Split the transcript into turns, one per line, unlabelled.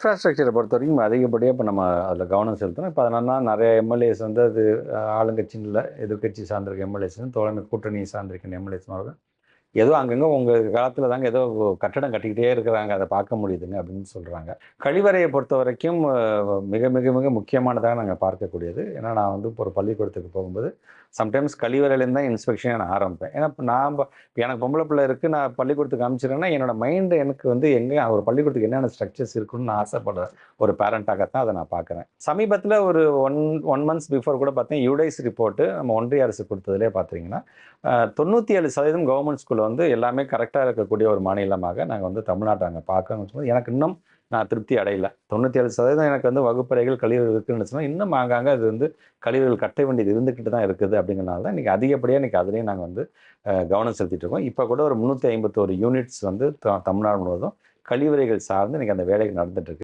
இன்ஃப்ராஸ்ட்ரக்சரை பொறுத்தவரைக்கும் அதிகப்படியாக இப்போ நம்ம அதில் கவனம் செலுத்தணும். இப்போ அதனால நிறைய எம்எல்ஏஸ் வந்து அது ஆளுங்கட்சின்னு இல்லை, எதிர்க்கட்சி சார்ந்திருக்க எம்எல்ஏஸ், தோழமை கூட்டணி சார்ந்திருக்கிற எம்எல்ஏஸ் ஏதோ அங்கங்கே உங்கள் காலத்தில் தாங்க ஏதோ கட்டடம் கட்டிக்கிட்டே இருக்கிறாங்க, அதை பார்க்க முடியுதுங்க அப்படின்னு சொல்கிறாங்க. கழிவறையை பொறுத்த வரைக்கும் மிக மிக மிக முக்கியமானதாக நாங்கள் பார்க்கக்கூடியது. ஏன்னா நான் வந்து இப்போ ஒரு பள்ளிக்கூடத்துக்கு போகும்போது சம்டைம்ஸ் கழிவறையிலேருந்து தான் இன்ஸ்பெக்ஷனே நான் ஆரம்பிப்பேன். ஏன்னா இப்போ எனக்கு பொம்பளை பிள்ளை இருக்குது, நான் பள்ளிக்கூடத்துக்கு அனுப்பிச்சிடுறேன்னா என்னோட மைண்டு எனக்கு வந்து எங்கே ஒரு பள்ளிக்கூடத்துக்கு என்னென்ன ஸ்ட்ரக்சர்ஸ் இருக்குன்னு நான் ஆசைப்படுற ஒரு பேரண்டாகத்தான் அதை நான் பார்க்குறேன். சமீபத்தில் ஒரு ஒன் மந்த்ஸ் பிஃபோர் கூட பார்த்தீங்கன்னா யுடைஸ் ரிப்போர்ட்டு நம்ம ஒன்றிய அரசு கொடுத்ததுலேயே பார்த்தீங்கன்னா 97% கவர்மெண்ட் ஸ்கூலில் வந்து எல்லாமே கரெக்டாக இருக்கக்கூடிய ஒரு மாநிலமாக நாங்கள் வந்து தமிழ்நாட்டை அங்கே பார்க்கணும்னு சொன்னால் எனக்கு இன்னும் நான் திருப்தி அடையலை. 97% எனக்கு வந்து வகுப்பறைகள் கழிவுகள் இருக்குதுன்னு சொன்னால் இன்னும் ஆங்காங்க அது வந்து கழிவுகள் கட்ட வேண்டியது இருந்துக்கிட்டு தான் இருக்குது. அப்படிங்கிறனால தான் இன்றைக்கி அதிகப்படியாக இன்றைக்கி அதுலேயும் நாங்கள் வந்து கவனம் செலுத்திட்டு இருக்கோம். இப்போ கூட ஒரு 351 யூனிட்ஸ் வந்து தமிழ்நாடு முழுவதும் கழிவறைகள் சார்ந்து இன்றைக்கி அந்த வேலைகள் நடந்துகிட்ருக்கு.